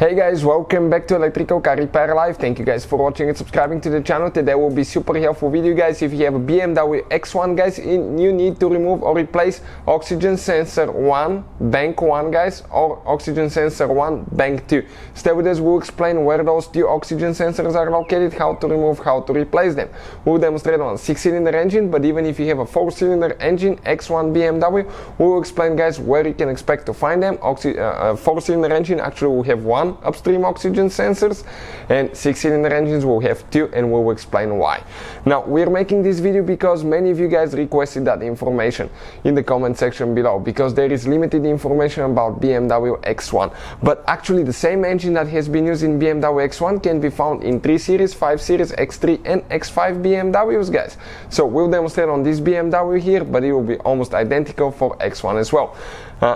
Hey guys, welcome back to Electrical Car Repair Live. Thank you guys for watching and subscribing to the channel. Today will be super helpful video guys. If you have a BMW X1 guys, you need to remove or replace oxygen sensor 1 bank 1 guys, or oxygen sensor 1 bank 2. Stay with us, we'll explain where those two oxygen sensors are located, how to remove, how to replace them. We'll demonstrate on a 6-cylinder engine, but even if you have a 4-cylinder engine, X1 BMW, we'll explain guys where you can expect to find them. 4-cylinder engine actually will have one upstream oxygen sensors, and 6-cylinder engines will have 2, and we will explain why. Now we're making this video because many of you guys requested that information in the comment section below, because there is limited information about BMW X1, but actually the same engine that has been used in BMW X1 can be found in 3 Series, 5 Series, X3 and X5 BMWs guys. So we'll demonstrate on this BMW here, but it will be almost identical for X1 as well.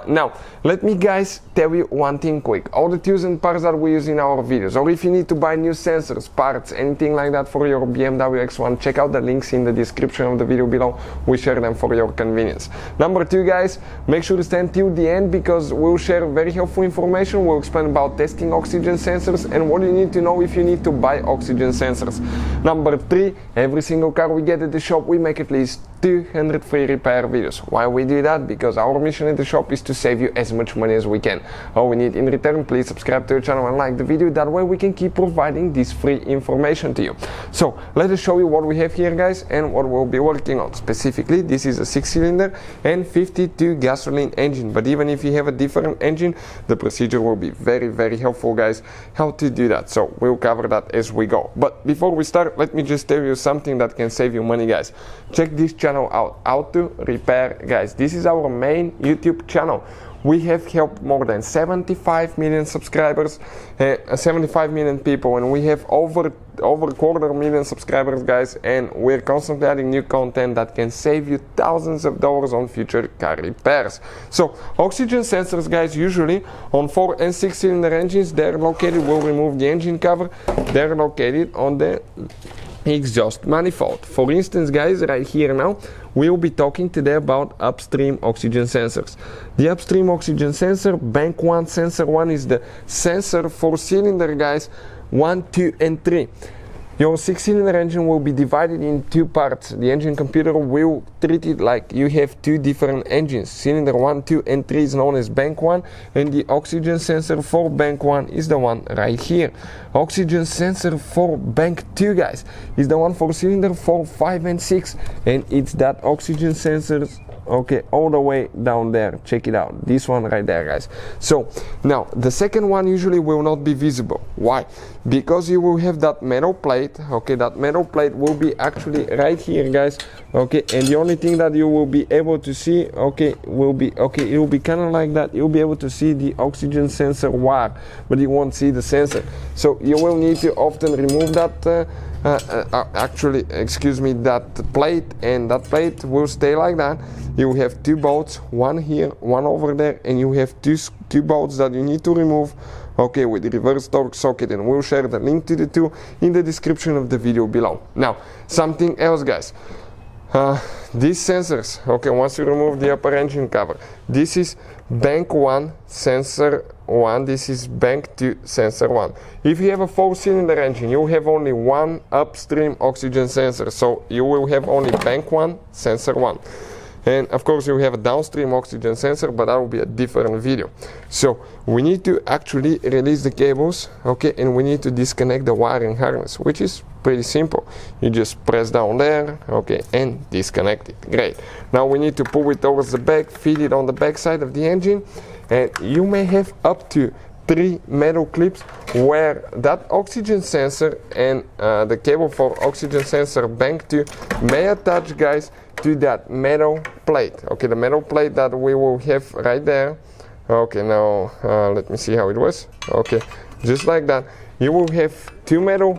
Now let me guys tell you one thing quick. All the tools and parts that we use in our videos, or if you need to buy new sensors, parts, anything like that for your BMW X1, check out the links in the description of the video below. We share them for your convenience. Number 2 guys, make sure to stay till the end, because we'll share very helpful information. We'll explain about testing oxygen sensors and what you need to know if you need to buy oxygen sensors. Number 3, every single car we get at the shop, we make at least 200 free repair videos. Why we do that? Because our mission at the shop is to save you as much money as we can. All we need in return, please subscribe to the channel and like the video. That way we can keep providing this free information to you. So let us show you what we have here guys and what we'll be working on. Specifically, this is a 6-cylinder N52 gasoline engine, but even if you have a different engine, the procedure will be very helpful guys, how to do that. So we'll cover that as we go. But before we start, let me just tell you something that can save you money guys. Check this channel out, How to Repair guys. This is our main YouTube channel. We have helped more than 75 million subscribers, 75 million people, and we have over 250,000 subscribers guys, and we're constantly adding new content that can save you thousands of dollars on future car repairs. So oxygen sensors guys, usually on 4 and 6-cylinder engines, they're located, we'll remove the engine cover, they're located on the exhaust manifold. For instance guys, right here now we'll be talking today about upstream oxygen sensors. The upstream oxygen sensor, bank 1 sensor 1, is the sensor for cylinder guys 1, 2 and 3. Your 6-cylinder engine will be divided in 2 parts. The engine computer will treat it like you have 2 different engines. Cylinder 1, 2 and 3 is known as bank 1, and the oxygen sensor for bank 1 is the one right here. Oxygen sensor for bank 2 guys is the one for cylinder 4, 5 and 6, and it's that oxygen sensor all the way down there. Check it out, this one right there guys. So now the second one usually will not be visible. Why? Because you will have that metal plate. That metal plate will be actually right here guys, and the only thing that you will be able to see will be it will be kind of like that. You'll be able to see the oxygen sensor wire, but you won't see the sensor. So you will need to often remove that that plate, and that plate will stay like that. You have 2 bolts, one here, one over there, and you have two bolts that you need to remove with the reverse torque socket, and we'll share the link to the 2 in the description of the video below. Now something else guys, these sensors, once you remove the upper engine cover, this is bank 1 sensor 1, this is bank 2 sensor 1. If you have a 4-cylinder engine, you have only one upstream oxygen sensor, so you will have only bank 1 sensor 1. And of course you have a downstream oxygen sensor, but that will be a different video. So we need to actually release the cables, and we need to disconnect the wiring harness, which is pretty simple. You just press down there, and disconnect it. Great. Now we need to pull it towards the back, feed it on the back side of the engine, and you may have up to 3 metal clips where that oxygen sensor and the cable for oxygen sensor bank 2 may attach guys to that metal plate. The metal plate that we will have right there. Now let me see how it was. Just like that, you will have 2 metal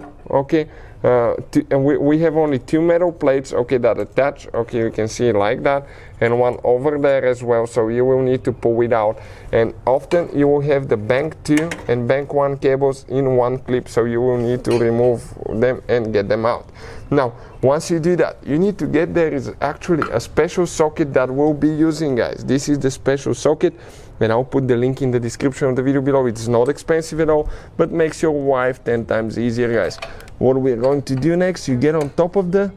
and we have only 2 metal plates, okay, that attach, okay, you can see it like that, and one over there as well, so you will need to pull it out. And often you will have the bank 2 and bank 1 cables in one clip, so you will need to remove them and get them out. Now once you do that, you need to get, there is actually a special socket that we'll be using, guys. This is the special socket, and I'll put the link in the description of the video below. It's not expensive at all, but makes your life 10 times easier, guys. What we're going to do next, you get on top of the,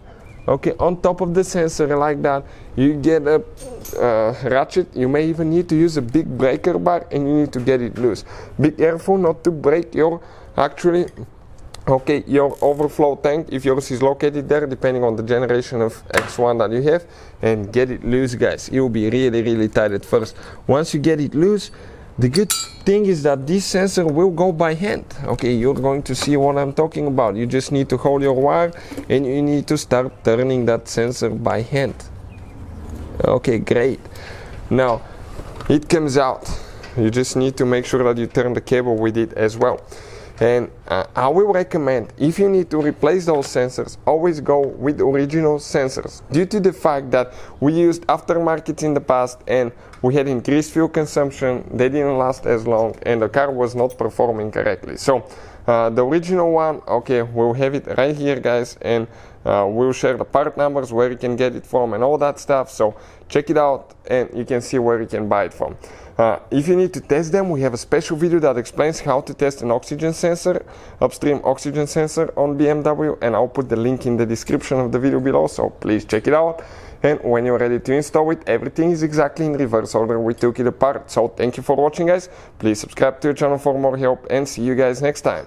okay, on top of the sensor like that, you get a ratchet. You may even need to use a big breaker bar, and you need to get it loose. Be careful not to break your, actually, okay, your overflow tank, if yours is located there, depending on the generation of X1 that you have, and get it loose, guys. It will be really tight at first. Once you get it loose, the good thing is that this sensor will go by hand. Okay, you're going to see what I'm talking about. You just need to hold your wire, and you need to start turning that sensor by hand. Okay, great. Now it comes out. You just need to make sure that you turn the cable with it as well. And I will recommend, if you need to replace those sensors, always go with original sensors, due to the fact that we used aftermarkets in the past and we had increased fuel consumption, they didn't last as long, and the car was not performing correctly. So the original one, okay, we'll have it right here, guys, and we'll share the part numbers, where you can get it from and all that stuff, so check it out and you can see where you can buy it from. If you need to test them, we have a special video that explains how to test an oxygen sensor, upstream oxygen sensor on BMW, and I'll put the link in the description of the video below, so please check it out. And when you're ready to install it, everything is exactly in reverse order we took it apart. So thank you for watching, guys. Please subscribe to the channel for more help, and see you guys next time.